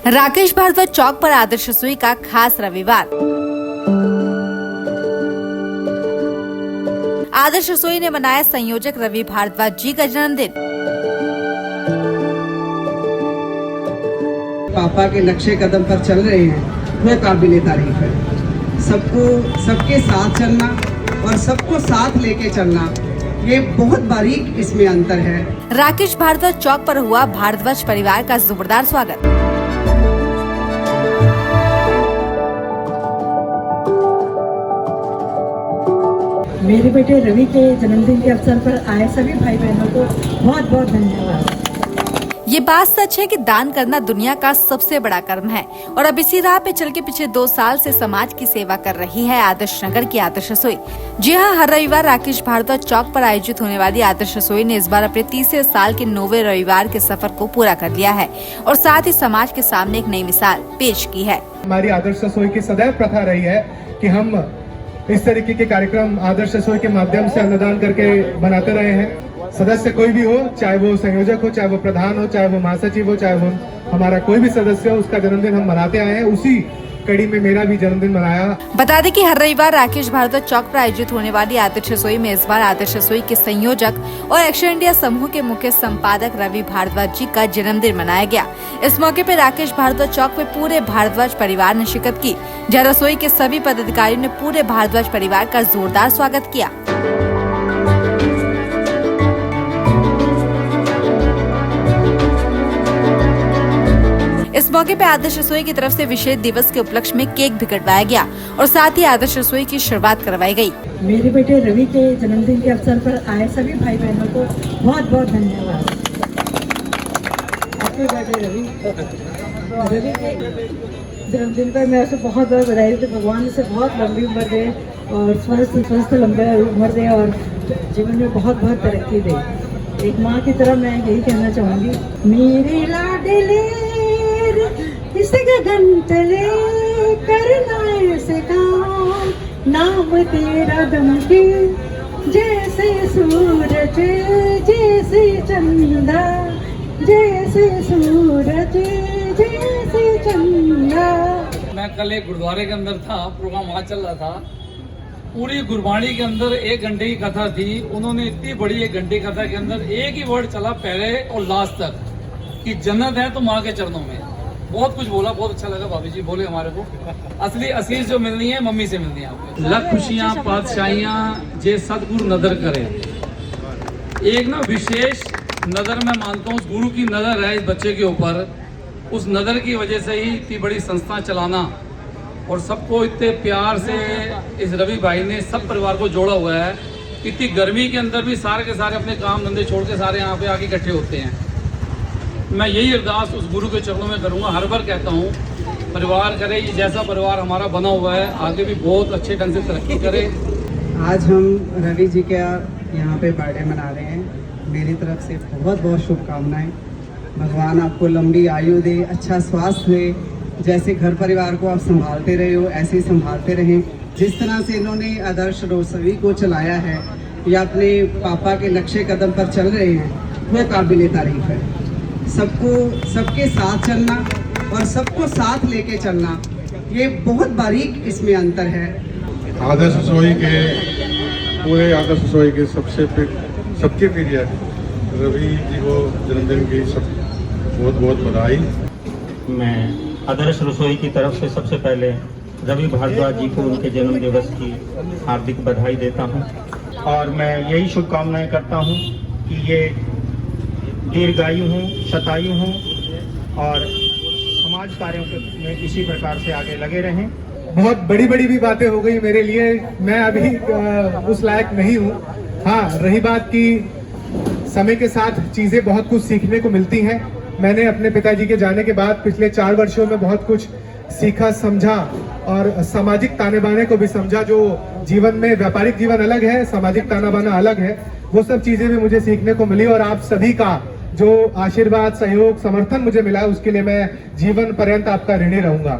राकेश भारद्वाज चौक पर आदर्श रसोई का खास रविवार। आदर्श रसोई ने मनाया संयोजक रवि भारद्वाज जी का जन्मदिन। पापा के नक्शे कदम पर चल रहे हैं, वह काबिले तारीफ है। सबको सबके साथ चलना और सबको साथ लेके चलना, ये बहुत बारीक इसमें अंतर है। राकेश भारद्वाज चौक पर हुआ भारद्वाज परिवार का जोरदार स्वागत। मेरे बेटे रवि के जन्मदिन के अवसर पर आए सभी भाई बहनों को बहुत बहुत धन्यवाद। ये बात सच है कि दान करना दुनिया का सबसे बड़ा कर्म है और अब इसी राह पे चल के पिछले 2 साल से समाज की सेवा कर रही है आदर्श नगर की आदर्श रसोई। जी हाँ, हर रविवार राकेश भारद्वाज चौक पर आयोजित होने वाली आदर्श रसोई ने इस बार अपने 30वें साल के 9वें रविवार के सफर को पूरा कर लिया है और साथ ही समाज के सामने एक नई मिसाल पेश की है। हमारी आदर्श रसोई की सदैव प्रथा रही है कि हम इस तरीके के कार्यक्रम आदर्श रसोई के माध्यम से अन्नदान करके बनाते रहे हैं। सदस्य कोई भी हो, चाहे वो संयोजक हो, चाहे वो प्रधान हो, चाहे वो महासचिव हो, चाहे वो हमारा कोई भी सदस्य हो, उसका जन्मदिन हम मनाते आए हैं। उसी कड़ी में मेरा भी जन्मदिन मनाया। बता दें कि हर रविवार राकेश भारद्वाज चौक पर आयोजित होने वाली आदर्श रसोई में इस बार आदर्श रसोई के संयोजक और एक्शन इंडिया समूह के मुख्य संपादक रवि भारद्वाज जी का जन्मदिन मनाया गया। इस मौके पर राकेश भारद्वाज चौक में पूरे भारद्वाज परिवार ने शिरकत की, जहाँ रसोई के सभी पदाधिकारियों ने पूरे भारद्वाज परिवार का जोरदार स्वागत किया। इस मौके पे आदर्श रसोई की तरफ से विशेष दिवस के उपलक्ष्य में केक भी कटवाया गया और साथ ही आदर्श रसोई की शुरुआत करवाई गई। मेरे बेटे रवि के जन्मदिन के अवसर पर आए सभी भाई बहनों को बहुत बहुत धन्यवाद। Happy birthday Ravi. रवि के जन्मदिन पर मैं उसे बहुत बहुत बधाई देती हूँ। भगवान उसे बहुत लंबी उम्र दे और स्वस्थ लंबी उम्र दे और जीवन में बहुत बहुत तरक्की दे। एक माँ की तरह मैं यही कहना चाहूँगी, मेरे लाडले इस गगन तले करना ऐसे काम, नाम तेरा दमके जैसे सूरज जैसे चंदा, जैसे सूरज जैसे चंदा। मैं कल एक गुरुद्वारे के अंदर था, प्रोग्राम वहाँ चल रहा था। पूरी गुरबाणी के अंदर 1 घंटे की कथा थी। उन्होंने इतनी बड़ी 1 घंटे कथा के अंदर एक ही वर्ड चला पहले और लास्ट तक कि जन्नत है तो माँ के चरणों में। बहुत कुछ बोला, बहुत अच्छा लगा। भाभी जी बोले हमारे को असली असीस जो मिलनी है मम्मी से मिलनी है आपको। लख खुशियाँ पातशाहियाँ जे सतगुरु नजर करे। एक ना विशेष नजर मैं मानता हूँ उस गुरु की नजर है इस बच्चे के ऊपर। उस नजर की वजह से ही इतनी बड़ी संस्था चलाना और सबको इतने प्यार से इस रवि भाई ने सब परिवार को जोड़ा हुआ है। इतनी गर्मी के अंदर भी सारे के सारे अपने काम धंधे छोड़ के सारे यहाँ पे आके इकट्ठे होते हैं। मैं यही अरदास उस गुरु के चरणों में करूँगा। हर बार कहता हूँ परिवार करे, ये जैसा परिवार हमारा बना हुआ है आगे भी बहुत अच्छे ढंग से तरक्की करे। आज हम रवि जी का यहाँ पे बर्थडे मना रहे हैं। मेरी तरफ से बहुत बहुत शुभकामनाएं। भगवान आपको लंबी आयु दे, अच्छा स्वास्थ्य दे। जैसे घर परिवार को आप संभालते रहे हो ऐसे ही संभालते रहें। जिस तरह से इन्होंने आदर्श रसोई को चलाया है या अपने पापा के नक्शे कदम पर चल रहे हैं, वह काबिले तारीफ है। सबको सबके साथ चलना और सबको साथ लेके चलना, ये बहुत बारीक इसमें अंतर है। आदर्श रसोई के पूरे आदर्श रसोई के सबके प्रिय रवि जी को जन्मदिन की सब बहुत बहुत बधाई। मैं आदर्श रसोई की तरफ से सबसे पहले रवि भारद्वाज जी को उनके जन्म दिवस की हार्दिक बधाई देता हूं और मैं यही शुभकामनाएं करता हूं कि ये दीर्घायु हों, शतायु हों और समाज कार्यों में इसी प्रकार से आगे लगे रहें। बहुत बड़ी बड़ी भी बातें हो गई मेरे लिए, मैं अभी उस लायक नहीं हूँ। हाँ, रही बात की समय के साथ चीजें बहुत कुछ सीखने को मिलती हैं। मैंने अपने पिताजी के जाने के बाद पिछले 4 वर्षों में बहुत कुछ सीखा, समझा और सामाजिक ताने बाने को भी समझा। जो जीवन में व्यापारिक जीवन अलग है, सामाजिक ताना बाना अलग है, वो सब चीजें भी मुझे सीखने को मिली। और आप सभी का जो आशीर्वाद, सहयोग, समर्थन मुझे मिला, उसके लिए मैं जीवन पर्यंत आपका ऋणी रहूंगा।